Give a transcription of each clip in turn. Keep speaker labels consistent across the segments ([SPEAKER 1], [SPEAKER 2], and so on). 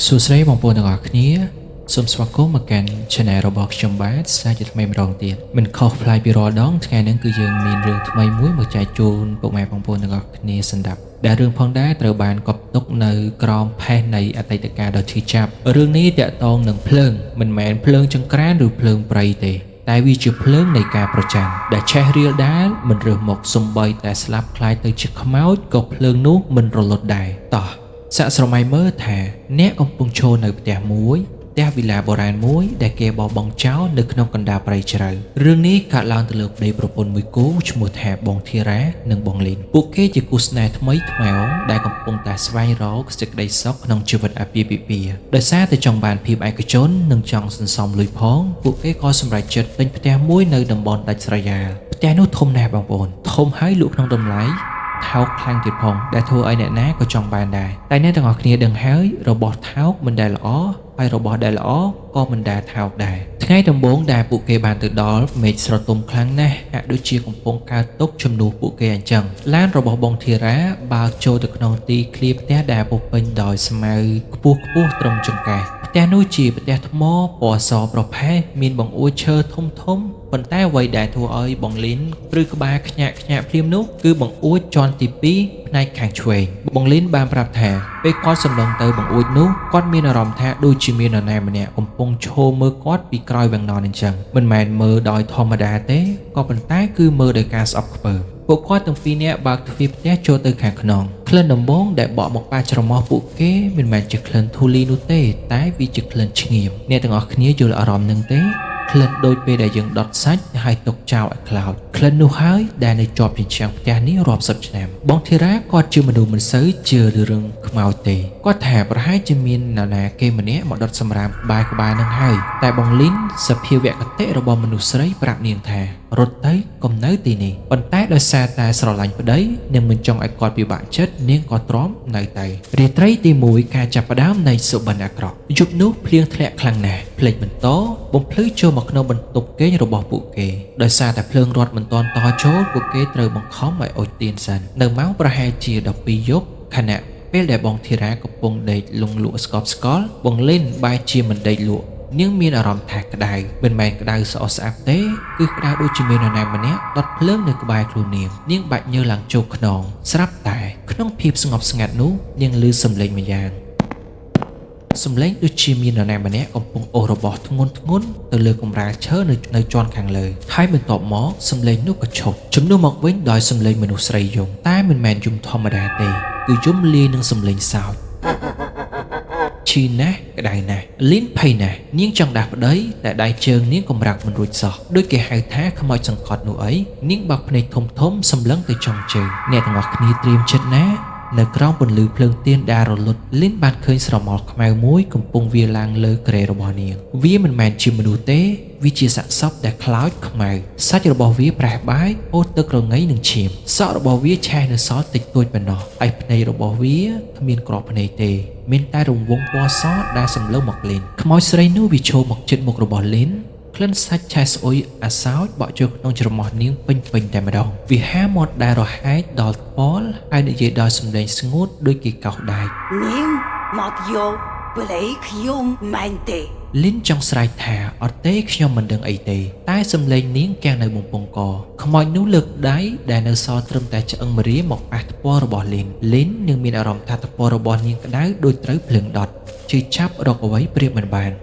[SPEAKER 1] សួស្តីបងប្អូនទាំងអស់គ្នាសូមស្វាគមន៍មកកាន់ Channel របស់ខ្ញុំបាទសាជាថ្មីម្ដងទៀតមិនខុសប្លែកពីរាល់ដងថ្ងៃនេះគឺយើងមានរឿងថ្មីមួយមកចែកជូនពុកម៉ែបងប្អូនទាំងអស់គ្នាសម្រាប់ដែលរឿងផងដែរត្រូវបានកប់ទុកនៅក្រោមផេះនៃអតីតកាលដ៏ឈឺចាប់រឿងនេះតាក់ទងនឹងភ្លើងមិនមែនភ្លើងចង្ក្រានឬភ្លើងព្រៃទេតែវាជាភ្លើងនៃការប្រច័ណ្ឌដែលឆេះរៀលដាលមិនរើសមកសំបីតែស្លាប់คล้ายទៅជាខ្មោចក៏ភ្លើងនោះមិនរលត់ដែរតោះសាកស្រមៃមើលថាអ្នកកំពុងឈរនៅផ្ទះមួយផ្ទះវិឡាបុរាណមួយដែលគេបោះបង់ចោលនៅក្នុងកណ្ដាលព្រៃជ្រៅរឿងនេះកើតឡើងទៅលើប្តីប្រពន្ធមួយគូឈ្មោះថាបងធីរ៉ានិងបងលីនពួកគេជាគូស្នេហ៍ថ្មីថ្មោងដែលកំពុងតែស្វែងរកសេចក្តីសុខក្នុងជីវិតអាពាហ៍ពិពាហ៍ដោយសារតែចង់បានភាពឯកជននិងចង់សន្សំលុយផងពួកគេក៏សម្រេចចិត្តទិញផ្ទះមួយនៅតំបន់ដាច់ស្រយាលផ្ទះនោះធំណាស់បងប្អូនធំហើយលក់ក្នុងតម្លៃថោកខ្លាំងទៀតផងដែលធ្វើឲ្យអ្នកណាក៏ចង់បានដែរតែអ្នកទាំងអស់គ្នាដឹងហើយរបស់ថោកមិនដែលល្អហើយរបស់ដែលល្អក៏មិនដែលថោកដែរថ្ងៃដំបូងដែលពួកគេបានទៅដល់មេឃស្រទុំខ្លាំងណាស់ហាក់ដូចជាកំពុងកើតទុកជំនួសពួកគេអញ្ចឹងឡានរបស់បងធីរ៉ាបើកចូលទៅក្នុងទីធ្លាផ្ទះដែលពោរពេញដោយស្មៅខ្ពស់ត្រឹមចង្កេះផ្ទះនោះជាផ្ទះថ្មពណ៌សប្រផេះមានបង្អួចឈើធំប៉ុន្តែអ្វីដែលធ្វើឲ្យបងលីនឬក្បាលខ្ញាក់ភ្លាមនោះគឺបង្អួចជាន់ទី2ផ្នែកខាងឆ្វេងបងលីនបានប្រាប់ថាពេលគាត់សម្លឹងទៅបង្អួចនោះគាត់មានអារម្មណ៍ថាដូចជាមាននរណាម្នាក់កំពុងឈរមើលគាត់ពីក្រោយវាំងននអញ្ចឹងមិនមែនមើលដោយធម្មតាទេក៏ប៉ុន្តែគឺមើលដោយការស្អប់ខ្ពើមពួកគាត់ទាំងពីរនាក់បើកទ្វារផ្ទះចូលទៅខាងក្នុងក្លិនដំបងដែលបក់មកប៉ាច្រមុះពួកគេមិនមែនជាក្លិនធូលីនោះទេតែវាជាក្លិនឈ្ងៀមអ្នកទាំងអស់គ្នាយល់អារម្មណ៍នឹងទេក្លិនដូចពេលដែលយើងដុតសាច់ហើយទុកចោលឲ្យខ្លោចក្លិននោះហើយដែលនៅជាប់ជញ្ជាំងផ្ទះនេះរាប់សិបឆ្នាំបងធីរ៉ាគាត់ជាមនុស្សមិនសូវជឿរឿងខ្មោចទេគាត់ថាប្រហែលជាមាននរណាគេម្នាក់មកដុតសម្រាមក្បាលនឹងហើយតែបងលីនសភាវគតិរបស់មនុស្សស្រីប្រាប់នាងថារត់ទៅកុំនៅទីនេះប៉ុន្តែដោយសារតែស្រឡាញ់ប្តីនិងមិនចង់ឲ្យគាត់ពិបាកចិត្តនាងក៏ទ្រាំនៅតែរាត្រីទី1ការចាប់ផ្ដើមនៃសុបិនអាក្រក់យប់នោះភ្លៀងធ្លាក់ខ្លាំងណាស់ភ្លេចបន្តបំភ្លឺចូលមកក្នុងបន្ទប់គេងរបស់ពួកគេដោយសារតែភ្លើងរត់មិនទាន់តចូលពួកគេត្រូវបង្ខំឲ្យអុជទៀនសិននៅម៉ោងប្រហែលជា12យប់ខណៈពេលដែលបងធីរ៉ាកំពុងដេកលង់លក់ស្កប់ស្កល់បងលីនបែរជាមិនដេកលក់នាងមានអារម្មណ៍ថាក្តៅមិនមែនក្តៅស្អុះស្អាប់ទេគឺក្តៅដូចជាមាននរណាម្នាក់ដុតភ្លើងនៅក្បែរខ្លួននាងបាច់ញើសឡើងចូលខ្នងស្រាប់តែក្នុងភាពស្ងប់ស្ងាត់នោះនាងឮសំឡេងម្យ៉ាងសំឡេងដូចជាមាននរណាម្នាក់កំពុងអូសរបស់ធ្ងន់ទៅលើកម្រាលឈើនៅជាន់ខាងលើហើយបន្ទាប់មកសំឡេងនោះក៏ឈប់ជំនួសមកវិញដោយសំឡេងមនុស្សស្រីយំតែមិនមែនយំធម្មតាទេគឺយំលាយនឹងសំឡេងសោចឈឺណាស់ក្តៅណាស់លីនភ័យណាស់នាងចង់ដាស់ប្តីតែដៃជើងនាងកំរាក់មិនរួចសោះដូចគេហៅថាខ្មោចសង្កត់នោះអីនាងបើកភ្នែកធំសម្លឹងទៅចុងជើងអ្នកទាំងអស់គ្នាត្រៀមចិត្តណានៅក្រោមពន្លឺភ្លើងទៀនដែលរលត់លីនបានឃើញស្រមោលខ្មៅមួយកំពុងវារឡើងលើគ្រែរបស់នាងវាមិនមែនជាមនុស្សទេវាជាសាកសពដែលខ្លោចខ្មៅសាច់របស់វាប្រេះបាយអូតទឹករងៃនឹងឈាមសក់របស់វាឆេះនៅសល់តិចតួចប៉ុណ្ណោះហើយភ្នែករបស់វាគ្មានក្របភ្នែកទេមានតែរង្វង់ពណ៌សដែលសម្លឹងមកលីនខ្មោចស្រីនោះវាឈរមកជិតមុខរបស់លីនក្លិនសាច់ឆេះស្អុយអាសោចបក់ចូលក្នុងច្រមុះនាងពេញតែម្ដងវាហាមាត់ដែលរហែកដល់ថ្ពាល់ហើយនិយាយដោយសំឡេងស្ងួតដូចគេកោសដែក
[SPEAKER 2] នាងមកយកប្លេខ្ញុំមែនទេ
[SPEAKER 1] លីនចង់ស្រែកថាអត់ទេខ្ញុំមិនដឹងអីទេតែសំឡេងនាងកាំងនៅបំពង់កខ្មោចនោះលើកដៃដែលនៅសល់ត្រឹមតែឆ្អឹងម្រាមមកប៉ះថ្ពាល់របស់លីននាងមានអារម្មណ៍ថាថ្ពាល់របស់នាងក្តៅដូចត្រូវភ្លើងដុតជឿចាប់រកអ្វីព្រៀបមិនបាន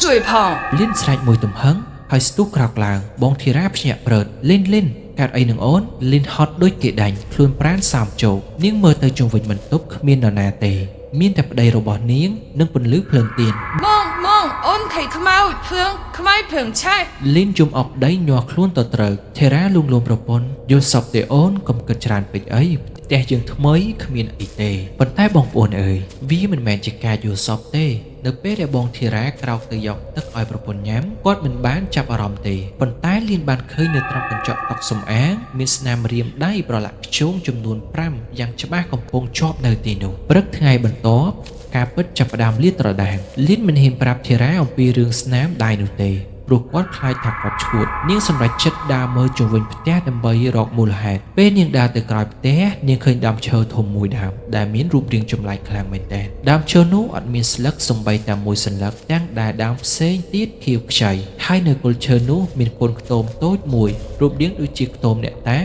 [SPEAKER 2] ជួយផង
[SPEAKER 1] លីនស្រែកមួយទំហឹងហើយស្ទុះក្រោកឡើងបងធីរ៉ាភ្ញាក់ព្រឺតលីនកើតអីនឹងអូនលីនហត់ដូចគេដាច់ខ្លួនប្រាណសោមជោគនាងមើលទៅជុំវិញបន្ទប់គ្មាននរណាទេមានតែប្តីរបស់នាងនិងពន្លឺភ្លើងទៀន
[SPEAKER 2] ម៉ងអូនថៃខ្មៅភ្លើងខ្មៅភ្លើងឆេះ
[SPEAKER 1] លីនជុំអបដីញ័រខ្លួនទៅត្រូវធីរ៉ាលួងលោមប្រពន្ធយល់សពទេអូនកុំគិតច្រើនពេកអីផ្ទះយើងថ្មីគ្មានអីទេប៉ុន្តែបងប្អូនអើយវាមិនមែនជាការយល់សពទេនៅពេលដែលបងធីរ៉ាក្រោកទៅយកទឹកឲ្យប្រពន្ធញ៉ាំគាត់មិនបានចាប់អារម្មណ៍ទេប៉ុន្តែលៀនបានឃើញនៅត្រង់កញ្ចក់តុសំអាងមានស្នាមរាមដៃប្រឡាក់ខ្ជូងចំនួន5យ៉ាងច្បាស់កំពុងជាប់នៅទីនោះព្រឹកថ្ងៃបន្ទាប់ការពិតចាប់ផ្ដើមលាតត្រដាងលៀនមិនហ៊ានប្រាប់ធីរ៉ាអំពីរឿងស្នាមដៃនោះទេ ព្រោះគាត់ខ្លាចថាគាត់ឈួតនាងសម្រេចចិត្តដើរមើលជុំវិញផ្ទះដើម្បីរកមូលហេតុពេលនាងដើរទៅក្រោយផ្ទះនាងឃើញដើមឈើធំមួយដើមដែលមានរូបរាងចម្លែកខ្លាំងមែនទែនដើមឈើនោះអត់មានស្លឹកសំបីតែមួយសន្លឹកទាំងដែលដើមផ្សេងទៀតខៀវខ្ចីហើយនៅគល់ឈើនោះមានកូនខ្ទមតូចមួយរូបរាងដូចជាខ្ទមអ្នកតា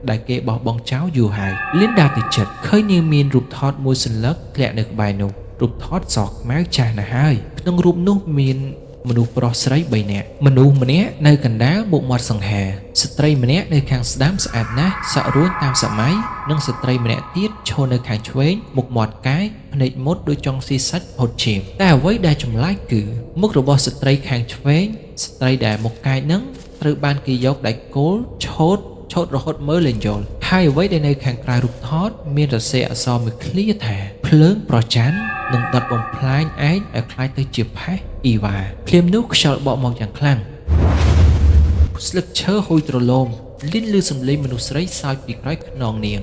[SPEAKER 1] ដែលគេបោះបង់ចោលយូរហើយលៀនដើរទៅជិតឃើញនាងមានរូបថតមួយសន្លឹកធ្លាក់នៅក្បែរនោះរូបថតសខ្មៅចាស់ណាស់ហើយក្នុងរូបនោះមានមនុស្សប្រុសស្រី3នាក់មនុស្សម្នាក់នៅកណ្ដាលមុខមាត់សង្ហាស្ត្រីម្នាក់នៅខាងស្ដាំស្អាតណាស់សក់រួញតាមសម័យនិងស្ត្រីម្នាក់ទៀតឈរនៅខាងឆ្វេងមុខមាត់កាយភ្នែកមុតដូចចង់ស៊ីសាច់ហូតឈាមតែអ្វីដែលចម្លែកគឺមុខរបស់ស្ត្រីខាងឆ្វេងស្ត្រីដែលមុខកាយនឹងត្រូវបានគេយកដៃគោលឆោតរហូតមើលលែងយល់ហើយអ្វីដែលនៅខាងក្រៅរូបថតមានរសេអក្សរមួយឃ្លាថាភ្លើងប្រច័ណ្ឌនឹងដុតបំផ្លាញឯងឲ្យខ្លាចទៅជាផេះអ៊ីវ៉ាភ្លាមនោះខ្យល់បក់មកយ៉ាងខ្លាំងស្លឹកឈើហួយទ្រលោមលៀនឮសំឡេងមនុស្សស្រីសើចពីក្រោយខ្នងនាង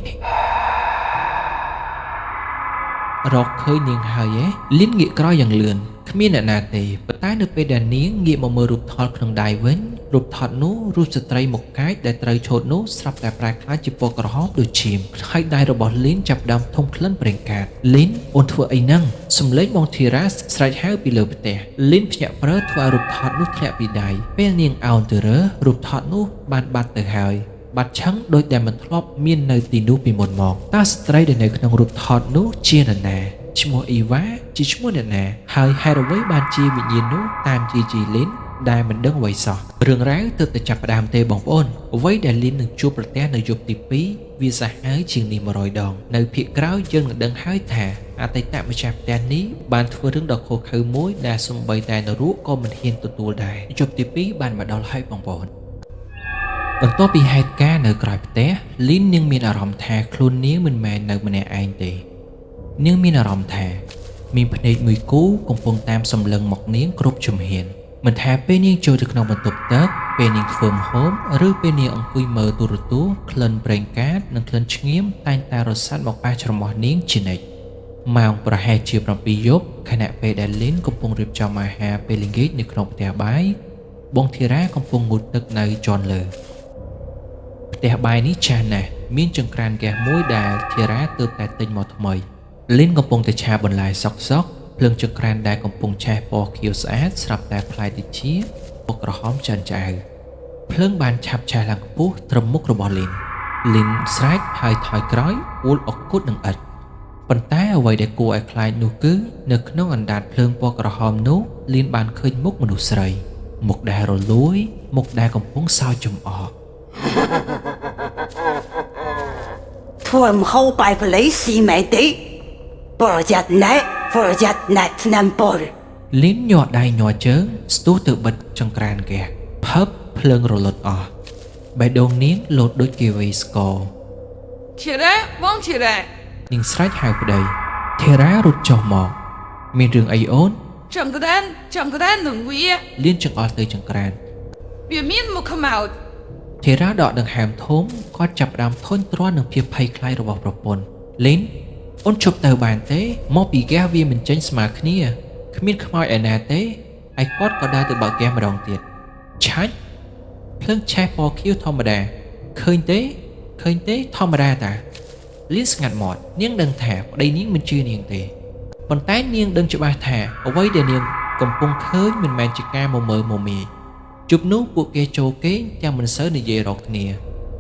[SPEAKER 1] រកឃើញនាងហើយលៀនងាកក្រោយយ៉ាងលឿនគ្មានអ្នកណាទេប៉ុន្តែនៅពេលដែលនាងងាកមកមើលរូបថតក្នុងដៃវិញរូបថតនោះរូបស្ត្រីមុខកាយដែលត្រូវឆូតនោះស្រាប់តែប្រែក្លាយជាពណ៌ក្រហមដូចឈាមហើយដៃរបស់លីនចាប់ដើមធំក្លិនប្រេងកាតលីនអូនធ្វើអីហ្នឹងសំឡេងបងធីរ៉ាស្រែកហៅពីលើផ្ទះលីនភ្ញាក់ព្រើធ្វើឲ្យរូបថតនោះធ្លាក់ពីដៃពេលនាងអោនទៅរើរូបថតនោះបានបាត់ទៅហើយបាត់ឆឹងដោយដែលមិនធ្លាប់មាននៅទីនោះពីមុនមកតើស្ត្រីដែលនៅក្នុងរូបថតនោះជានរណាឈ្មោះអ៊ីវ៉ាជាឈ្មោះអ្នកណាហើយហេតុអ្វីបានជាវិញ្ញាណនោះតាមជាលីនដែលមិនដឹងអ្វីសោះរឿងរ៉ាវទើបតែចាប់ផ្ដើមទេបងប្អូនអ្វីដែលលីននឹងជួបប្រទះនៅយប់ទី2វាសាហាវជាងនេះ100ដងនៅភាគក្រោយយើងនឹងដឹងហើយថាអតីតម្ចាស់ផ្ទះនេះបានធ្វើរឿងដ៏ឃោរឃៅមួយដែលសំបីតែនរកក៏មិនហ៊ានទទួលដែរយប់ទី2បានមកដល់ហើយបងប្អូនបន្ទាប់ពីហេតុការណ៍នៅក្រៅផ្ទះលីននាងមានអារម្មណ៍ថាខ្លួននាងមិនមែននៅម្នាក់ឯងទេនាងមានអារម្មណ៍ថាមានភ្នែកមួយគូកំពុងតាមសម្លឹងមកនាងគ្រប់ជំហានមិនថាពេលនាងចូលទៅក្នុងបន្ទប់ទឹកពេលនាងធ្វើម្ហូបឬពេលនាងអង្គុយមើលទូរទស្សន៍ក្លិនប្រេងកាតនិងក្លិនឈ្ងៀមតែងតែរសាត់មកប៉ះច្រមុះនាងជានិច្ចម៉ោងប្រហែលជា7យប់ខណៈពេលដែលលីនកំពុងរៀបចំអាហារពេលល្ងាចនៅក្នុងផ្ទះបាយបងធីរ៉ាកំពុងងូតទឹកនៅជាន់លើផ្ទះបាយនេះចាស់ណាស់មានចង្ក្រានហ្គាសមួយដែលធីរ៉ាទើបតែទិញមកថ្មីលីនកំពុងតែឆាបន្លែសុកភ្លើងចង្ក្រានដែលកំពុងឆេះពណ៌ខៀវស្អាតស្រាប់តែផ្លាយទៅជាពណ៌ក្រហមចានចៅភ្លើងបានឆាប់ឆេះឡើងខ្ពស់ត្រឹមមុខរបស់លីនស្រែកហើយថយក្រោយអួលអុកគត់នឹងឥតប៉ុន្តែអ្វីដែលគួរឲ្យខ្លាចនោះគឺនៅក្នុងអណ្ដាតភ្លើងពណ៌ក្រហមនោះលីនបានឃើញមុខមនុស្សស្រីមុខដែលរលួយមុខដែលកំពុងសើចចំអក
[SPEAKER 2] ធ្វើម្ហូបបាយប្លេស៊ីមែនទេប្រយ័ត្នណាស់ឆ្នាំពល
[SPEAKER 1] លីនញ័រដៃញ័រជើងស្ទុះទៅបិទចង្ក្រានហ្គាសផឹបភ្លើងរលត់អស់បេះដូងនាងលោតដូចគេវេស្គរ
[SPEAKER 3] 起来បង起来
[SPEAKER 1] នាងស្រែកហៅប្តីធីរ៉ារត់ចុះមកមានរឿងអីអូន
[SPEAKER 3] ចង្ក្រាននឹងវា
[SPEAKER 1] លៀនចង្អុលទៅចង្ក្រាន
[SPEAKER 3] វាមានមុខខ្មោច
[SPEAKER 1] ធីរ៉ាដកដង្ហើមធំគាត់ចាប់ផ្ដើមធុញទ្រាន់នឹងភាពភ័យខ្លាចរបស់ប្រពន្ធលីនអូនជប់ទៅបានទេមកពីហ្គាសវាមិនចេញស្មើគ្នាគ្មានខ្មោចឯណាទេឯគាត់ក៏ដើរទៅបើកហ្គាសម្ដងទៀតឆាច់ភ្លើងឆេះពណ៌ខៀវធម្មតាឃើញទេធម្មតាតាលៀនស្ងាត់មាត់នាងដឹងថាប្តីនាងមិនជឿនាងទេប៉ុន្តែនាងដឹងច្បាស់ថាអ្វីដែលនាងកំពុងឃើញមិនមែនជាការមមើមមាយជប់នោះពួកគេចូលគេងទាំងមិនសូវនិយាយរកគ្នា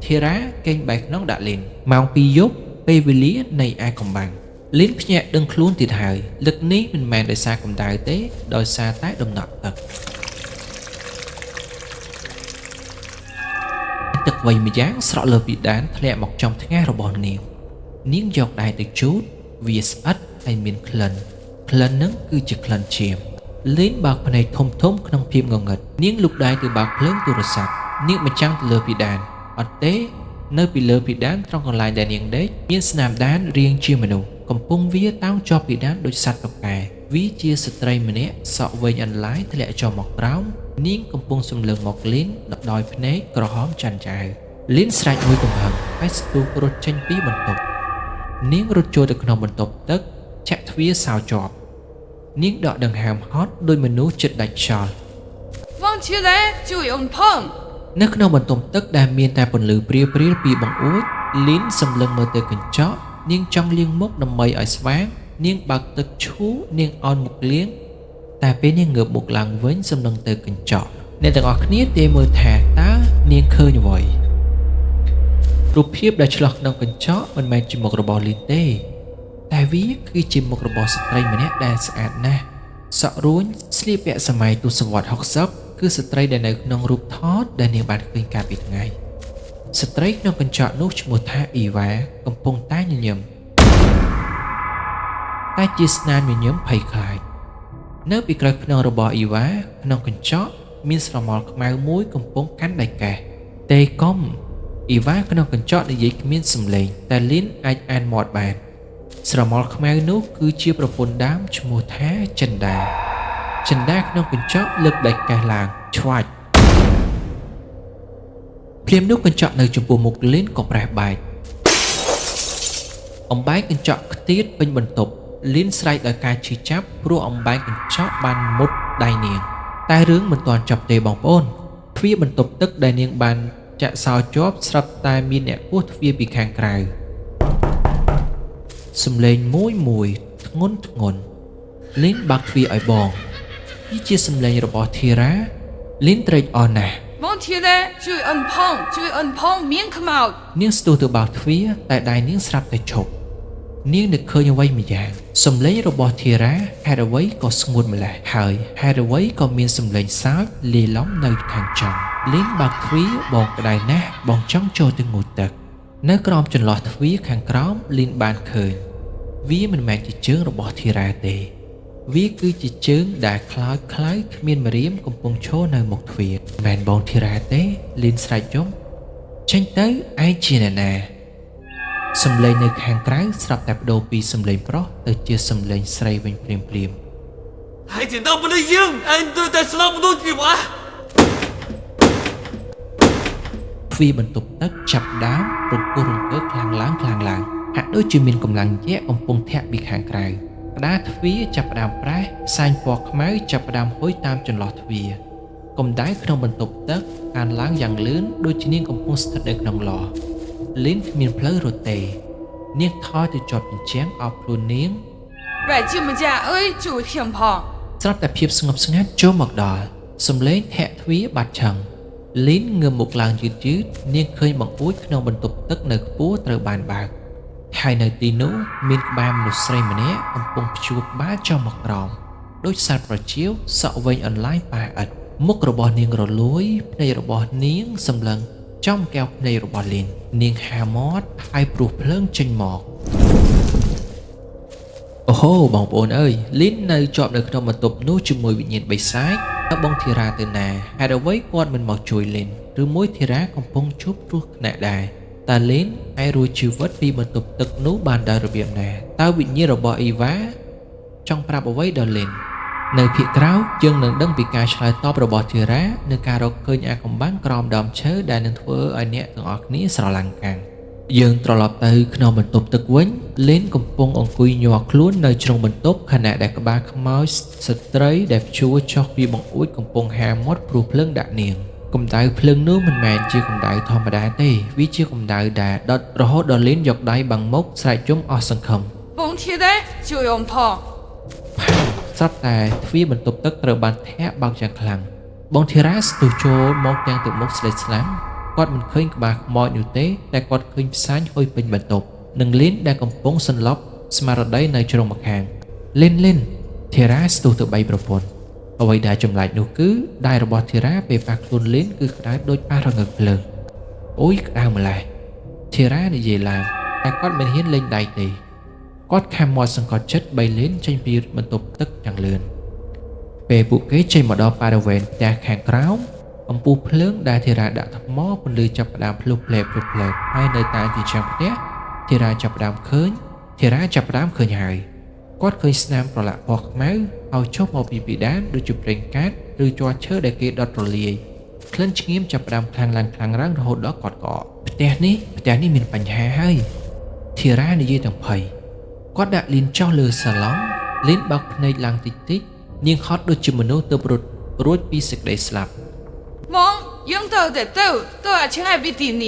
[SPEAKER 1] ធីរ៉ាគេងបែរខ្នងដាក់លីនម៉ោង2យប់ពេលវេលានៃឯកំបាំងលីនភ្ញាក់ដឹងខ្លួនទៀតហើយលឹកនេះមិនមែនដោយសារកម្ដៅទេដោយសារតែដំណក់ទឹកវៃម្យ៉ាងស្រក់លើពីដានធ្លាក់មកចំថ្ងាសរបស់នាងយកដៃទៅជូតវាស្អិតហើយមានក្លិនហ្នឹងគឺជាក្លិនឈាមលីនបើកភ្នែកធំក្នុងភាពងងឹតនាងលូកដៃទៅបើកភ្លើងទូរស័ព្ទនាងបញ្ចាំងទៅលើពីដានអត់ទេនៅពីលើពីដានត្រង់កន្លែងដែលនាងដេកមានស្នាមដានរាងជាមនុស្សកំពុងវាតោងជាប់ពីដានដូចសត្វតុកែវាជាស្ត្រីម្នាក់សក់វែងអន្លាយធ្លាក់ចុះមកក្រោមនាងកំពុងសម្លឹងមកលីនដោយភ្នែកក្រហមចាន់ចៅលីនស្រែកមួយកំហឹងហើយស្ទុះរត់ចេញពីបន្ទប់នាងរត់ចូលទៅក្នុងបន្ទប់ទឹកចាក់ទ្វារសោជាប់នាងដកដង្ហើមហត់ដោយមនុស្សចិត្តដាច់ខ្យល់
[SPEAKER 3] បង起来就用碰。
[SPEAKER 1] នៅក្នុងបន្ទប់ទឹកដែលមានតែពន្លឺព្រាលព្រាលពីបង្អួចលីនសម្លឹងមើលទៅកញ្ចក់នាងចង់លាងមុខដើម្បីឲ្យស្វាងនាងបើកទឹកឈូនាងអោនមុខលាងតែពេលនាងងើបមុខឡើងវិញសម្លឹងទៅកញ្ចក់អ្នកទាំងអស់គ្នាទេមើលថាតើនាងឃើញអ្វីរូបភាពដែលឆ្លុះក្នុងកញ្ចក់មិនមែនជាមុខរបស់លីនទេតែវាគឺជាមុខរបស់ស្ត្រីម្នាក់ដែលស្អាតណាស់សក់រួញស្លៀកពាក់សម័យទសវត្សរ៍60គឺស្ត្រីដែលនៅក្នុងរូបថតដែលនាងបានឃើញកាលពីថ្ងៃស្ត្រីក្នុងកញ្ចក់នោះឈ្មោះថាអ៊ីវ៉ាកំពុងតែញញឹមតែជាស្នាមញញឹមភ័យខ្លាចនៅពីក្រោយខ្នងរបស់អ៊ីវ៉ាក្នុងកញ្ចក់មានស្រមោលខ្មៅមួយកំពុងកាន់ដៃកេះទេកុំអ៊ីវ៉ាក្នុងកញ្ចក់និយាយគ្មានសំឡេងតែលីនអាចអានមាត់បានស្រមោលខ្មៅនោះគឺជាប្រពន្ធដើមឈ្មោះថាចិនដាក្នុងកញ្ចក់លើកដៃកេះឡើងឆ្វាច់ភ្លាមនោះកញ្ចក់នៅចំពោះមុខលីនក៏ប្រេះបែកអំបែងកញ្ចក់ខ្ទាតពេញបន្ទប់លីនស្រែកដោយការឈឺចាប់ព្រោះអំបែងកញ្ចក់បានមុតដៃនាងតែរឿងមិនទាន់ចប់ទេបងប្អូនទ្វារបន្ទប់ទឹកដែលនាងបានចាក់សោជាប់ស្រាប់តែមានអ្នកគោះទ្វារពីខាងក្រៅសំឡេងមួយធ្ងន់លីនបើកទ្វារឲ្យបងនេះជាសំឡេងរបស់ធីរ៉ាលីនត្រេកអរណាស់
[SPEAKER 3] 往起来就按碰面可毛。
[SPEAKER 1] នាងស្ទុះទៅបើកទ្វារតែដៃនាងស្រាប់តែឈប់នាងនឹកឃើញអ្វីម្យ៉ាងសំឡេងរបស់ធីរ៉ាហេតុអ្វីក៏ស្ងួតម្ល៉េះហើយហេតុអ្វីក៏មានសំឡេងសើចលាយឡំនៅខាងចុងលីនបើកទ្វារបងក្តៅណាស់បងចង់ចូលទៅងូតទឹកនៅក្រោមចន្លោះទ្វារខាងក្រោមលីនបានឃើញវាមិនមែនជាជើងរបស់ធីរ៉ាទេវាគឺជាជើងដែលខ្លោចខ្លៅគ្មានម្រាមកំពុងឈរនៅមុខទ្វារមិនបងធីរ៉ាទេលីនស្រែកយំចេញទៅឯងជាអ្នកណាសំឡេងនៅខាងក្រៅស្រាប់តែបដូរពីសំឡេងប្រុសទៅជាសំឡេងស្រីវិញភ្លាម
[SPEAKER 4] 还捡到不能赢，俺都在斯拉姆多举完。
[SPEAKER 1] ទ្វារបន្ទប់ទឹកចាប់ដើមរង្គោះរង្គើខ្លាំងឡើងហាក់ដូចជាមានកម្លាំងយក្សកំពុងធាក់ពីខាងក្រៅក្តារទ្វារចាប់ផ្ដើមប្រេះផ្សែងពណ៌ខ្មៅចាប់ផ្ដើមហុយតាមចន្លោះទ្វារកម្ដៅក្នុងបន្ទប់ទឹកកើនឡើងយ៉ាងលឿនដូចជានាងកំពុងស្ថិតនៅក្នុងឡលីនគ្មានផ្លូវរត់ទេនាងថយទៅជាប់ជញ្ជាំងអោបខ្លួននាង
[SPEAKER 3] 外进不家哎就偏碰。
[SPEAKER 1] ស្រាប់តែភាពស្ងប់ស្ងាត់ចូលមកដល់សំឡេងធាក់ទ្វារបាត់ឆឹងលីនងើបមុខឡើងយឺតនាងឃើញបង្អួចក្នុងបន្ទប់ទឹកនៅខ្ពស់ត្រូវបានបើកហើយនៅទីនោះមានក្បាលមនុស្សស្រីម្នាក់កំពុងព្យួរក្បាលចុះមកក្រោមដូចសត្វប្រជៀវសក់វែងអន្លាយប៉ាឥតមុខរបស់នាងរលួយភ្នែករបស់នាងសម្លឹងចំកែវភ្នែករបស់លីននាងហាមាត់ហើយព្រោះភ្លើងចេញមកអូហូបងប្អូនអើយលីននៅជាប់នៅក្នុងបន្ទប់នោះជាមួយវិញ្ញាណបិសាចតើបងធីរ៉ាទៅណាហេតុអ្វីគាត់មិនមកជួយលីនឬមួយធីរ៉ាកំពុងជួបគ្រោះថ្នាក់ដែរតើលីនអាចរួចជីវិតពីបន្ទប់ទឹកនោះបានដោយរបៀបណាតើវិញ្ញាណរបស់អ៊ីវ៉ាចង់ប្រាប់អ្វីដល់លីននៅភាគក្រោយយើងនឹងដឹងពីការឆ្លើយតបរបស់ធីរ៉ានៅការរកឃើញអាកំបាំងក្រោមដើមឈើដែលនឹងធ្វើឲ្យអ្នកទាំងអស់គ្នាស្រឡាំងកាំងយើងត្រឡប់ទៅក្នុងបន្ទប់ទឹកវិញលីនកំពុងអង្គុយញ័រខ្លួននៅជ្រុងបន្ទប់ខណៈដែលក្បាលខ្មោចស្ត្រីដែលព្យួរចុះពីបង្អួចកំពុងហាមាត់ព្រោះភ្លើងដាក់នាងកម្ដៅភ្លើងនោះមិនមែនជាកម្ដៅធម្មតាទេវាជាកម្ដៅដែលដុតរហូតដល់លីនយកដៃបាំងមុខស្រែកយំអស់សង្ឃឹម
[SPEAKER 3] 往起来就用碰。
[SPEAKER 1] ស្រាប់តែទ្វារបន្ទប់ទឹកត្រូវបានធាក់បើកយ៉ាងខ្លាំងបងធីរ៉ាស្ទុះចូលមកទាំងទឹកមុខស្លេកស្លាំងគាត់មិនឃើញក្បាលខ្មោចនោះទេតែគាត់ឃើញផ្សាញហុយពេញបន្ទប់និងលីនដែលកំពុងសន្លប់ស្មារតីនៅជ្រុងម្ខាងលីនធីរ៉ាស្ទុះទៅ3ប្រពន្ធអ្វីដែលចម្លែកនោះគឺដៃរបស់ធីរ៉ាពេលប៉ះខ្លួនលីនគឺក្តៅដូចប៉ះរងើកភ្លើងអូយក្តៅម្ល៉េះធីរ៉ានិយាយឡើងតែគាត់មិនហ៊ានលេងដៃទេគាត់ខំមាត់សង្កត់ចិត្តបីលីនចេញពីបន្ទប់ទឹកយ៉ាងលឿនពេលពួកគេចេញមកដល់បរិវេណផ្ទះខាងក្រោមអំពូលភ្លើងដែលធីរ៉ាដាក់ថ្មពន្លឺចាប់ផ្ដើមភ្លុះផ្លែហើយនៅតាមទីចាំងផ្ទះធីរ៉ាចាប់ផ្ដើមឃើញហើយគាត់ឃើញស្នាមប្រឡាក់ពណ៌ខ្មៅឲ្យចុះមកពីពីដានដូចជាប្រេងកាតឬជ័រឈើដែលគេដុតរលាយក្លិនឆ្ងៀមចាប់ផ្ដើមខ្លាំងឡើងរហូតដល់គាត់កកផ្ទះនេះមានបញ្ហាហើយធីរ៉ានិយាយទាំងភ័យគាត់ដាក់លីនចុះលើសាឡុងលីនបើកភ្នែកឡើងតិចនាងហត់ដូចជាមនុស្សទើបរួចពីសេចក្តីស្លាប់
[SPEAKER 3] 望用到的都要亲爱比蒂尼。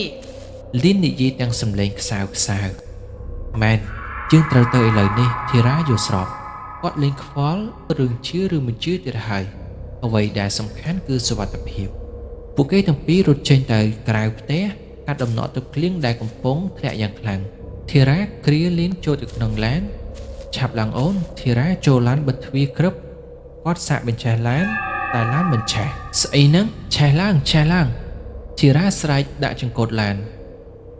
[SPEAKER 1] លីននិយាយទាំងសំឡេងខ្សៅមែនជាងត្រូវទៅឥឡូវនេះធីរ៉ាយល់ស្របគាត់លេងខ្វល់រឿងជឿឬមិនជឿទៀតហើយអ្វីដែលសំខាន់គឺសុវត្ថិភាពពួកគេទាំងពីររត់ចេញទៅក្រៅផ្ទះកាត់ដំណក់ទឹកភ្លៀងដែលកំពុងធ្លាក់យ៉ាងខ្លាំងធីរ៉ាគ្រាលីនចូលទៅក្នុងឡានឆាប់ឡើងអូនធីរ៉ាចូលឡានបិទទ្វារក្រឹបគាត់សាកបញ្ឆេះឡានតែឡានមិនឆេះស្អីហ្នឹងឆេះឡើងធីរ៉ាស្រែកដាក់ចង្កូតឡាន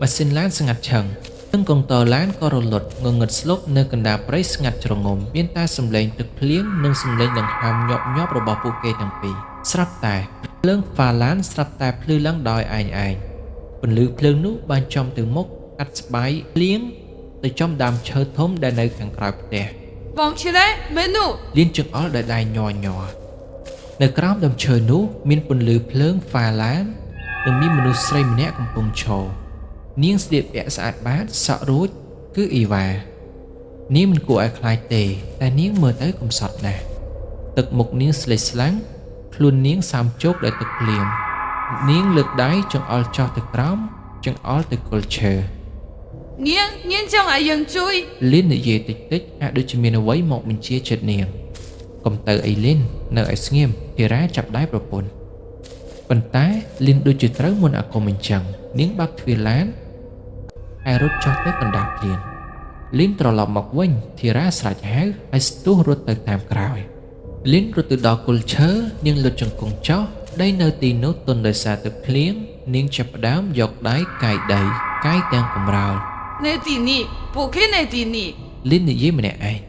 [SPEAKER 1] ម៉ាស៊ីនឡានស្ងាត់ឈឹងទាំងកុងតឺឡានក៏រលត់ងងឹតស្លុបនៅកណ្ដាលព្រៃស្ងាត់ជ្រងំមានតែសំឡេងទឹកភ្លៀងនិងសំឡេងដង្ហើមញាប់របស់ពួកគេទាំងពីរស្រាប់តែភ្លើងហ្វាឡានស្រាប់តែភ្លឺឡើងដោយឯងពន្លឺភ្លើងនោះបានចំទៅមុខកាត់ស្បែកភ្លៀងទៅចំដើមឈើធំដែលនៅខាងក្រៅផ្ទះ
[SPEAKER 3] 望起来，没怒。
[SPEAKER 1] លៀនចង្អុលដោយដៃញ័រនៅក្រោមដើមឈើនោះមានពន្លឺភ្លើងហ្វាឡាននិងមានមនុស្សស្រីម្នាក់កំពុងឈរនាងស្លៀកពាក់ស្អាតបាតសក់រួចគឺអ៊ីវ៉ានាងមិនគួរឲ្យខ្លាចទេតែនាងមើលទៅកំសត់ណាស់ទឹកមុខនាងស្លេកស្លាំងខ្លួននាងសើមជោកដោយទឹកភ្លៀងនាងលើកដៃចង្អុលចុះទៅក្រោមចង្អុលទៅគល់ឈើ
[SPEAKER 3] 娘将爱人追。
[SPEAKER 1] លីននិយាយតិចហាក់ដូចជាមានអ្វីមកបញ្ជាចិត្តនាងកុំទៅអីលីននៅឲ្យស្ងៀមធីរ៉ាចាប់ដៃប្រពន្ធប៉ុន្តែលីនដូចជាត្រូវមុនអាគមអញ្ចឹងនាងបើកទ្វារឡានហើយរត់ចុះទៅកណ្ដាលភ្លៀងលីនត្រឡប់មកវិញធីរ៉ាស្រែកហៅហើយស្ទុះរត់ទៅតាមក្រោយលីនរត់ទៅដល់គល់ឈើនាងលុតជង្គង់ចុះដីនៅទីនោះទន់ដោយសារទឹកភ្លៀងនាងចាប់ផ្ដើមយកដៃកាយដីកាយទាំងកំរោល
[SPEAKER 3] 内地你，不给内地你。
[SPEAKER 1] លីននិយាយម្នាក់ឯង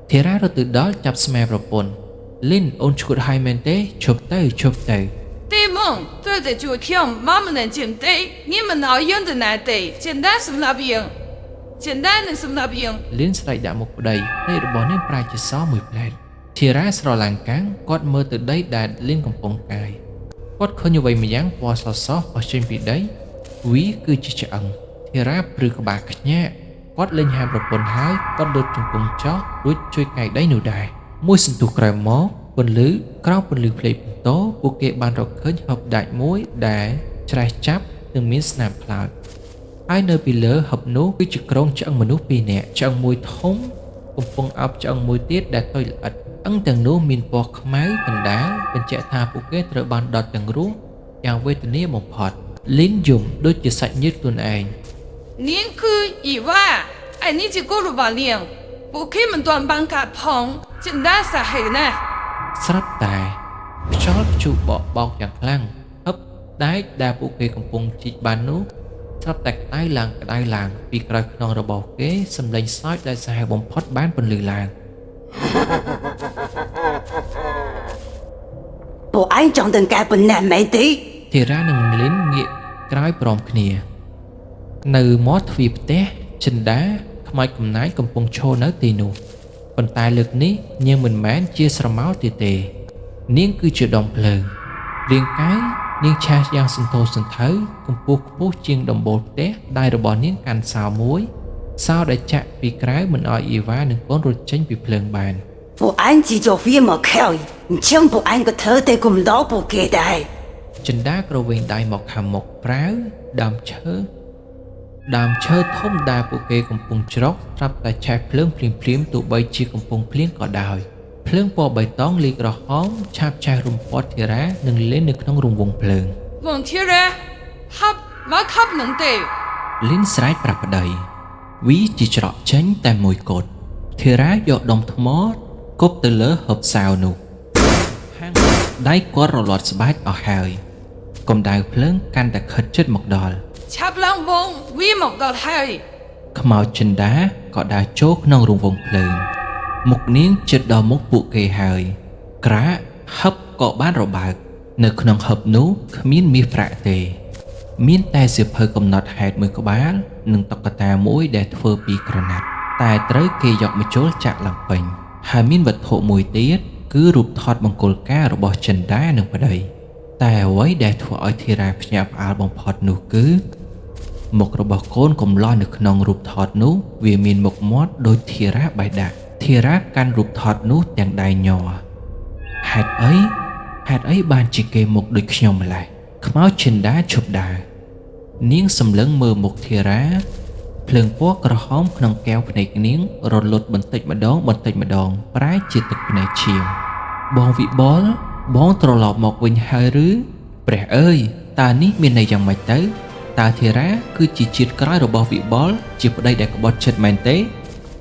[SPEAKER 1] ធីរ៉ារត់ទៅដល់ចាប់ស្មាប្រពន្ធលីនអូនឈួតហើយមែនទេឈប់ទៅ
[SPEAKER 3] 对梦，对的就听，妈妈能进对，你们哪用的难对，简单什么那边，简单的什么那边。
[SPEAKER 1] លៀនស្រែកដាក់មុខប្តីភ្នែករបស់នាងប្រែជាសមួយផ្លែតធីរ៉ាស្រឡាំងកាំងគាត់មើលទៅដីដែលលៀនកំពុងកាយគាត់ឃើញអ្វីម្យ៉ាងពណ៌សសោះបោះចេញពីដីវាគឺជាឆ្អឹងធីរ៉ាព្រឺក្បាលខ្ញាក់គាត់លេងហាមប្រពន្ធហើយគាត់ដុតជង្គង់ចោះរួចជួយកាយដីនោះដែរមួយសន្ទុះក្រោយមកពន្លឺក្រោមពន្លឺភ្លេងបន្ទោពួកគេបានរកឃើញហឹបដាច់មួយដែលច្រេះចាប់និងមានស្នាមខ្លោចហើយនៅពីលើហឹបនោះគឺជាក្រុងឆ្អឹងមនុស្សពីរនាក់ឆ្អឹងមួយធំកំពុងអោបឆ្អឹងមួយទៀតដែលទុយល្អិតឆ្អឹងទាំងនោះមានពណ៌ខ្មៅកណ្ដាលបញ្ជាក់ថាពួកគេត្រូវបានដុតទាំងរស់យ៉ាងវេទនាបំផុតលីនយំដូចជាសាច់ញាតិខ្លួនឯង
[SPEAKER 3] 您去以外，哎，你去过路吧娘，不给们断班嘎碰，简单啥黑呢？
[SPEAKER 1] ស្រាប់តែខ្យល់ព្យុះបក់បោកយ៉ាងខ្លាំងហឹបដែកដែលពួកគេកំពុងជីកបាននោះស្រាប់តែក្តៅឡើងពីក្រោយខ្នងរបស់គេសម្លេងសើចដែលសាហាវបំផុតបានពន្លឺឡើង
[SPEAKER 2] 不安长得该不难没得。
[SPEAKER 1] ធីរ៉ានិងលីនងាកក្រោយព្រមគ្នានៅមាត់ទ្វារផ្ទះចិនដាខ្មោចកំណាចកំពុងឈរនៅទីនោះប៉ុន្តែលើកនេះនាងមិនមែនជាស្រមោលទៀតទេនាងគឺជាដុំភ្លើងរាងកាយនាងឆាសយ៉ាងសន្ធោសន្ធៅកម្ពស់ខ្ពស់ជាងដំបូលផ្ទះដៃរបស់នាងកាន់សោមួយសោដែលចាក់ពីក្រៅមិនឲ្យអ៊ីវ៉ានិងកូនរត់ចេញពីភ្លើងបាន
[SPEAKER 2] 不安记着飞么靠，你请不安个头得咁老不给的。
[SPEAKER 1] ចិនដាក្រវែងដៃមកខាងមុខប្រាវដើមឈើធំដែលពួកគេកំពុងច្រកស្រាប់តែឆេះភ្លើងភ្លាមទោះបីជាកំពុងភ្លៀងក៏ដោយភ្លើងពណ៌បៃតងលីកក្រហមឆាបឆេះរំពាត់ធីរ៉ានិងលេននៅក្នុងរង្វង់ភ្លើង
[SPEAKER 3] 问题嘞，他不能对。
[SPEAKER 1] លីនស្រែកប្រាប់ប្តីវីជាច្រកចេញតែមួយកូតធីរ៉ាយកដុំថ្មគប់ទៅលើហឹបសាវនោះហាងដៃគាត់រលាត់ស្បែកអស់ហើយកម្ដៅភ្លើងកាន់តែខិតជិតមកដល់
[SPEAKER 3] 吃不浪翁，为么搞太？
[SPEAKER 1] ខ្មោចចិនដាក៏ដើរចូលក្នុងរង្វង់ភ្លើងមុខនាងជិតដល់មុខពួកគេហើយក្រាកហឹបក៏បានរបើកនៅក្នុងហឹបនោះគ្មានមាសប្រាក់ទេមានតែសៀវភៅកំណត់ហេតុមួយក្បាលនិងតុក្កតាមួយដែលធ្វើពីក្រណាត់តែត្រូវគេយកមកចូលចាក់ឡើងពេញហើយមានវត្ថុមួយទៀតគឺរូបថតមង្គលការរបស់ចិនដានិងប្តីតែអ្វីដែលធ្វើឲ្យធីរ៉ាភ្ញាក់ផ្អើលបំផុតនោះគឺមុខរបស់កូនកំឡោះនៅក្នុងរូបថតនោះវាមានមុខមាត់ដូចធីរ៉ាបៃដាក់ធីរ៉ាកាន់រូបថតនោះទាំងដៃញ័រហេតុអី ហេតុអីបានជាគេមុខដូចខ្ញុំម្ល៉េះខ្មោចចិនដាឈប់ដើរនាងសម្លឹងមើលមុខធារាភ្លើងពណ៌ក្រហមក្នុងកែវភ្នែកនាងរលត់បន្តិចម្ដងប្រែជាទឹកភ្នែកឈាមបងវិបុលបងត្រឡប់មកវិញហើយឬព្រះអើយតើនេះមានន័យយ៉ាងម៉េចទៅតើធារាគឺជាជាតិក្រោយរបស់វិបុលជាប្តីដែលក្បត់ចិត្តមែនទេ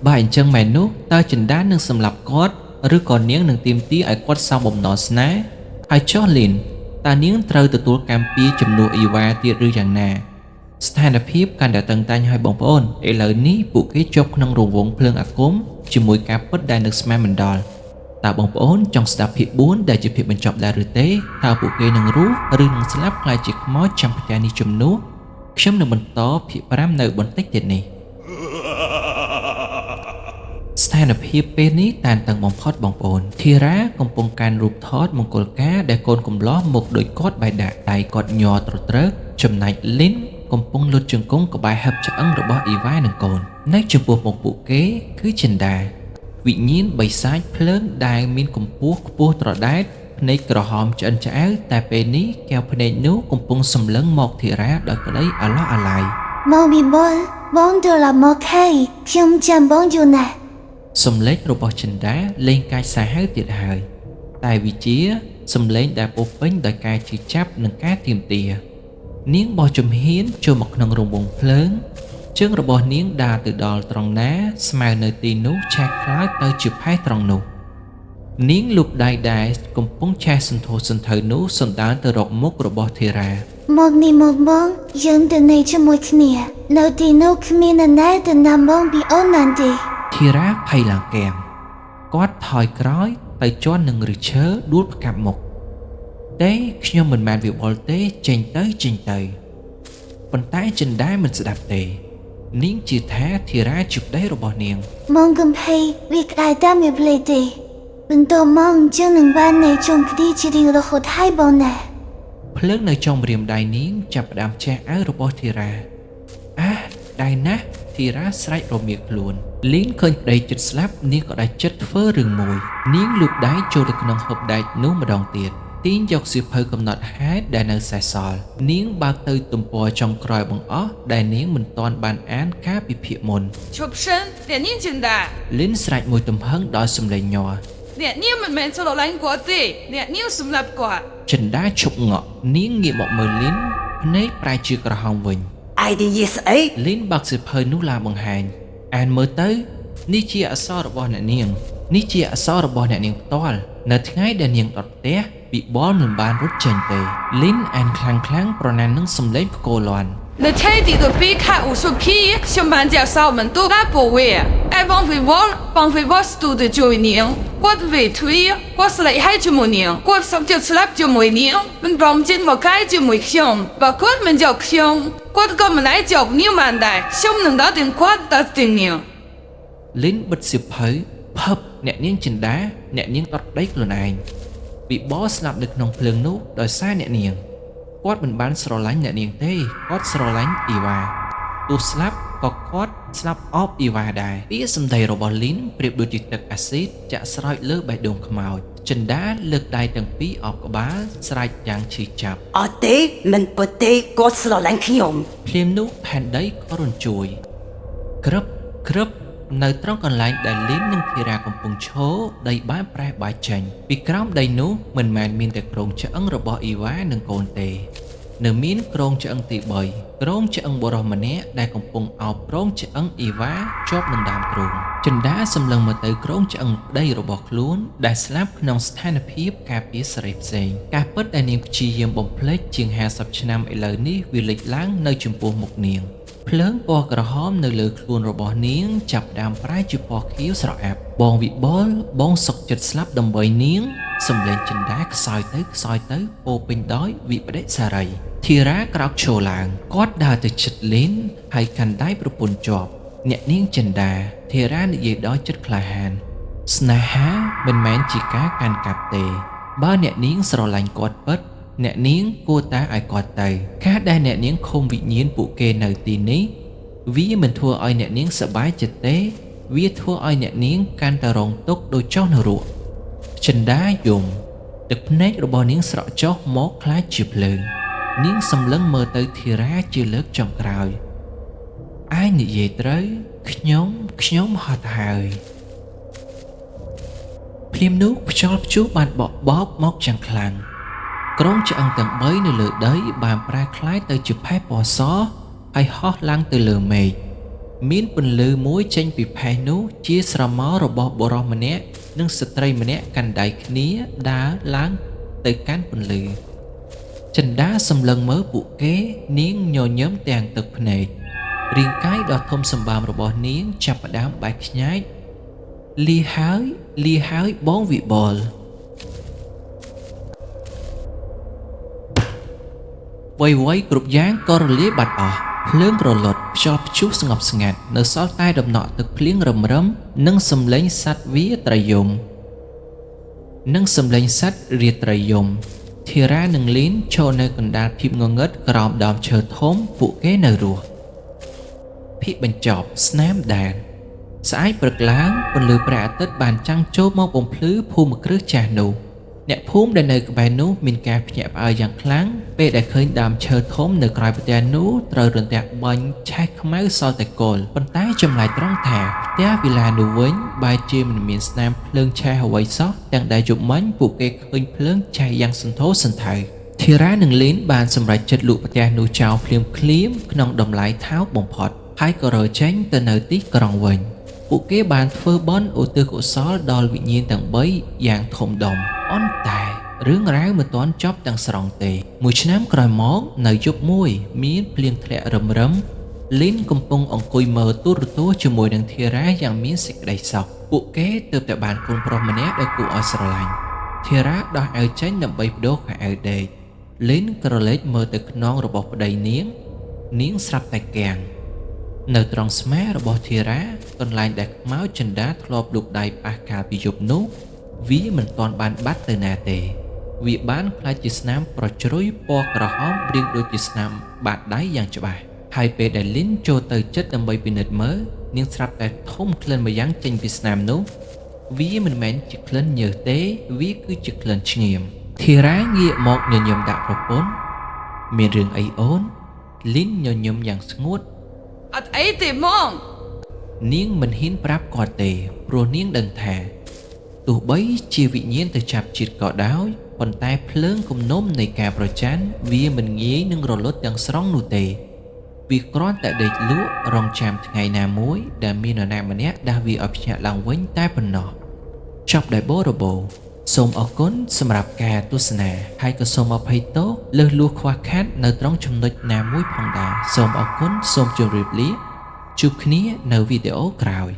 [SPEAKER 1] បើអញ្ចឹងមែននោះតើចិនដានឹងសម្លាប់គាត់ឬក៏នាងនឹងទាមទារឲ្យគាត់សងបំណុលស្នេហ៍ហើយចុះលីនតើនាងត្រូវទទួលកម្មពីជំនួសអ៊ីវ៉ាទៀតឬយ៉ាងណាស្ថានភាពកាន់តែតឹងតែងហើយបងប្អូនឥឡូវនេះពួកគេជាប់ក្នុងរង្វង់ភ្លើងអាគមជាមួយការពិតដែលនៅស្មានមិនដល់តើបងប្អូនចង់ស្ដាប់ភាគ4ដែលជាភាគបញ្ចប់ដែរឬទេតើពួកគេនឹងរស់ឬនឹងស្លាប់ខ្លាចជាខ្មោចចាំផ្ទះនេះជំនួសខ្ញុំនឹងបន្តភាគ5នៅបន្តិចទៀតនេះស្ថានភាពពេលនេះតានតឹងបំផុតបងប្អូនធីរ៉ាកំពុងកាន់រូបថតមង្គលការដែលកូនកំលោះមកដោយគាត់បែកដាក់ដៃគាត់ញ័រត្រត្រឹកចំណែកលីនកំពុងលុតជង្គង់ក្បែរហឹបឆ្អឹងរបស់អ៊ីវ៉ានិងកូននៅចំពោះមុខពួកគេគឺចិនដាវិញ្ញាណបិសាចភ្លើងដែលមានកម្ពស់ខ្ពស់ត្រដែតភ្នែកក្រហមឆ្អិនឆ្អៅតែពេលនេះកែវភ្នែកនោះកំពុងសម្លឹងមកធីរ៉ាដោយក្តីអាឡោះអាឡាយ
[SPEAKER 5] មកវិបុលបងត្រឡប់មកហើយខ្ញុំចាំបងយូរណាស់
[SPEAKER 1] សំឡេងរបស់ចិនដាលេងកាចសាហាវទៀតហើយតែវិជាសំឡេងដែលពោពេញដោយការជឿចាប់និងការទាមទារនាងបោះជំហានចូលមកក្នុងរង្វង់ភ្លើងជើងរបស់នាងដើរទៅដល់ត្រង់ណាស្មៅនៅទីនោះឆេះខ្លោចទៅជាផេះត្រង់នោះនាងលូកដៃដែលកំពុងឆេះសន្ធោសន្ធៅនោះសណ្ដានទៅរកមុខរបស់ធីរ៉ា
[SPEAKER 5] មកនេះមកបងយើងទៅនៃជាមួយគ្នានៅទីនោះគ្មាននរណាទៅណាំបងពីអូនណានទេ
[SPEAKER 1] ធីរ៉ាភ័យឡើងកែមគាត់ថយក្រោយទៅជន់នឹងឫសឈើដួលផ្កាប់មុខទេខ្ញុំមិនមែនវិបុលទេចេញទៅប៉ុន្តែចិនដាមិនស្ដាប់ទេនាងជឿថាធីរ៉ាជាប្តីរបស់នាង
[SPEAKER 5] មកកំភៃវាក្តៅតាមវាភ្លេទេបន្តមកចឹងនឹងបាននៃជុំគ្ទីជារៀងរហូតហើយបងណា
[SPEAKER 1] ភ្លើងនៅចុងម្រាមដៃនាងចាប់ផ្ដើមជះអាវរបស់ធីរ៉ាដៃណាស់ធីរ៉ាស្រែករមៀលខ្លួនលីនឃើញប្តីចិត្តស្លាប់នាងក៏ដាច់ចិត្តធ្វើរឿងមួយនាងលូកដៃចូលទៅក្នុងហូបដែកនោះម្ដងទៀតទាញយកសៀវភៅកំណត់ហេតុដែលនៅសេសសល់នាងបើកទៅទំព័រចុងក្រោយបង្អស់ដែលនាងមិនទាន់បានអានការពិភាក្សាមុន
[SPEAKER 3] 出身连宁简单，
[SPEAKER 1] លីនស្រែកមួយទំហឹងដោយសំឡេងញ័រ
[SPEAKER 3] 连宁们没做到蓝国的，连宁什么不管。
[SPEAKER 1] ចិនដាឈប់ងក់នាងងាកមកមើលលីនភ្នែកប្រែជាក្រហមវិញ
[SPEAKER 2] ai đi yes ấy
[SPEAKER 1] លីនបើកសៀវភៅនោះឡើងបង្ហាញអានមើលទៅនេះជាអក្សររបស់អ្នកនាងនេះជាអក្សររបស់អ្នកនាងផ្ទាល់នៅថ្ងៃដែលនាងដុតផ្ទះវិបុលមិនបានរត់ចេញទេលីនអានខ្លាំងប្រណាំងនឹងសំឡេងផ្គរលាន់
[SPEAKER 3] 那天地都比看武术片，上班介绍们都干部位，爱帮飞我是都的就一年，我的委推，我是来海就没年，我上就吃了就没年，们帮进我改就没香，把我们叫香，我的哥们来叫牛满带，想能到点我到点年。
[SPEAKER 1] លីនបិទសៀវភៅផឹបអ្នកនាងចិនដាអ្នកនាងដុតដីខ្លួនឯងវិបុលស្លាប់នៅក្នុងភ្លើងនោះដោយសារអ្នកនាងគាត់មិនបានស្រឡាញ់អ្នកនាងទេគាត់ស្រឡាញ់អ៊ីវ៉ាទោះស្លាប់ក៏គាត់ស្លាប់អបអ៊ីវ៉ាដែរពាក្យសម្ដីរបស់លីនប្រៀបដូចជាទឹកអាស៊ីតចាក់ស្រោចលើបេះដូងខ្មោចចិនដាលើកដៃទាំងពីរអបក្បាលស្រែកយ៉ាងឈឺចាប់
[SPEAKER 2] ở đây mình bật đây có sự lạnh khi ông
[SPEAKER 1] ភ្លាមនោះផែនដីក៏រញ្ជួយក្រឹបនៅត្រង់កន្លែងដែលលីននិងធីរ៉ាកំពុងឈរដីបានប្រែបែកចេញពីក្រោមដីនោះមិនមែនមានតែគ្រោងឆ្អឹងរបស់អ៊ីវ៉ានិងកូនទេនៅមានគ្រោងឆ្អឹងទី3គ្រោងឆ្អឹងបុរសម្នាក់ដែលកំពុងអោបគ្រោងឆ្អឹងអ៊ីវ៉ាជាប់នឹងដើមទ្រូងចិនដាសម្លឹងមកទៅគ្រោងឆ្អឹងប្តីរបស់ខ្លួនដែលស្លាប់ក្នុងស្ថានភាពការពារសេរីផ្សេងការពិតដែលនាងព្យាយាមបំភ្លេចជាង50ឆ្នាំឥឡូវនេះវាលេចឡើងនៅចំពោះមុខនាងភ្លើងពណ៌ក្រហមនៅលើខ្លួនរបស់នាងចាប់ផ្ដើមប្រែជាពណ៌ខៀវស្រអាប់បងវិបុលបងសុកចិត្តស្លាប់ដើម្បីនាងសំឡេងចិនដាខ្សោយទៅពោពេញដោយវិបដិសារីធីរ៉ាក្រោកឈរឡើងគាត់ដើរទៅជិតលីនហើយកាន់ដៃប្រពន្ធជាប់អ្នកនាងចិនដាធីរ៉ានិយាយដោយចិត្តក្លាហានស្នេហាមិនមែនជាការកាន់កាប់ទេបើអ្នកនាងស្រឡាញ់គាត់ពិតអ្នកនាងគួរតែឲ្យគាត់ទៅការដែលអ្នកនាងឃុំវិញ្ញាណពួកគេនៅទីនេះវាមិនធ្វើឲ្យអ្នកនាងសប្បាយចិត្តទេវាធ្វើឲ្យអ្នកនាងកាន់តែរងទុក្ខដូចចុះនរកចិនដាយំ ទឹកភ្នែករបស់នាងស្រក់ចុះមកខ្លាចជាភ្លើងនាងសម្លឹងមើលទៅធីរ៉ាជាលើកចុងក្រោយឯងនិយាយត្រូវខ្ញុំហត់ហើយភ្លាមនោះខ្យល់ព្យុះបានបក់បោកមកយ៉ាងខ្លាំងក្រុមឆ្អឹងទាំង3នៅលើដីបានប្រែក្លាយទៅជាផេះពណ៌សហើយហោះឡើងទៅលើមេឃមានពន្លឺមួយចេញពីផេះនោះជាស្រមោលរបស់បុរសម្នាក់និងស្ត្រីម្នាក់កាន់ដៃគ្នាដើរឡើងទៅកាន់ពន្លឺចិន្តាសម្លឹងមើលពួកគេនាងញញឹមទាំងទឹកភ្នែករាងកាយដ៏ធំសម្បើមរបស់នាងចាប់ផ្ដើមបែកខ្ញាច់លីហើយបងវិបុលវ័យគ្រប់យ៉ាងក៏រលាយបាត់អស់ភ្លើងរលត់ខ្យល់ព្យុះស្ងប់ស្ងាត់នៅសល់តែដំណក់ទឹកភ្លៀងរឹមនិងសំឡេងសត្វវាត្រីយំធីរ៉ានិងលីនឈរនៅកណ្ដាលភាពងងឹតក្រោមដើមឈើធំពួកគេនៅរស់ភាគបញ្ចប់ស្នាមដានស្អែកព្រឹកឡើងពន្លឺព្រះអាទិត្យបានចាំងចូលមកបំភ្លឺភូមិគ្រឹះចាស់នោះអ្នកភូមិដែលនៅក្បែរនោះមានការភ្ញាក់ផ្អើលយ៉ាងខ្លាំងពេលដែលឃើញដើមឈើធំនៅក្រោយផ្ទះនោះត្រូវរន្ទះបាញ់ឆេះខ្មៅសល់តែគល់ប៉ុន្តែចម្លែកត្រង់ថាផ្ទះវិឡានោះវិញបែរជាមិនមានស្នាមភ្លើងឆេះអ្វីសោះទាំងដែលយប់មិញពួកគេឃើញភ្លើងឆេះយ៉ាងសន្ធោសន្ធៅធីរ៉ានិងលីនបានសម្រេចចិត្តលក់ផ្ទះនោះចោលភ្លាមក្នុងតម្លៃថោកបំផុតហើយក៏រចេញទៅនៅទីក្រុងវិញពួកគេបានធ្វើបុណ្យឧទ្ទិសកុសលដល់វិញ្ញាណទាំង3យ៉ាងធំដុំប៉ុន្តែរឿងរ៉ាវមិនទាន់ចប់ទាំងស្រុងទេមួយឆ្នាំក្រោយមកនៅយប់មួយមានភ្លៀងធ្លាក់រឹមលីនកំពុងអង្គុយមើលទូរទស្សន៍ជាមួយនឹងធីរ៉ាយ៉ាងមានសេចក្តីសុខពួកគេទើបតែបានកូនប្រុសម្នាក់ដែលគួរឲ្យស្រឡាញ់ធីរ៉ាដោះអាវចេញដើម្បីបដូរខោអាវដេកលីនក្រឡេកមើលទៅខ្នងរបស់ប្តីនាងស្រាប់តែគាំងនៅត្រង់ស្មារបស់ធីរ៉ាកន្លែងដែលខ្មោចចិន្តាធ្លាប់លូកដៃប៉ះកាលពីយប់នោះវាមិនទាន់បានបាត់ទៅណាទេវាបានខ្លាចជាស្នាមប្រជ្រុយពណ៌ក្រហមរាងដូចជាស្នាមបាតដៃយ៉ាងច្បាស់ហើយពេលដែលលីនចូលទៅជិតដើម្បីពិនិត្យមើលនាងស្រាប់តែធំក្លិនម្យ៉ាងចេញពីស្នាមនោះវាមិនមែនជាក្លិនញើសទេវាគឺជាក្លិនឆ្ងៀមធីរ៉ាងាកមកញញឹមដាក់ប្រពន្ធមានរឿងអីអូនលីនញញឹមយ៉ាងស្ងួត
[SPEAKER 3] អត់អីទេហ្មង
[SPEAKER 1] នាងមិនហ៊ានប្រាប់គាត់ទេព្រោះនាងដឹងថាទោះបីជាវិញ្ញាណទៅចាប់ជាតិក៏ដោយប៉ុន្តែភ្លើងគំនុំនៃការប្រច័ណ្ឌវាមិនងាយនឹងរលត់ទាំងស្រុងនោះទេវាគ្រាន់តែដេកលក់រងចាំថ្ងៃណាមួយដែលមាននរណាម្នាក់ដាស់វាឲ្យភ្ញាក់ឡើងវិញតែប៉ុណ្ណោះចប់ដោយបរិបូរណ៍សូមអរគុណសម្រាប់ការទស្សនាហើយក៏សូមអភ័យទោសលើសលួសខ្វះខាតនៅត្រង់ចំណុចណាមួយផងដែរសូមអរគុណសូមជម្រាបលាជួបគ្នានៅវីដេអូក្រោយ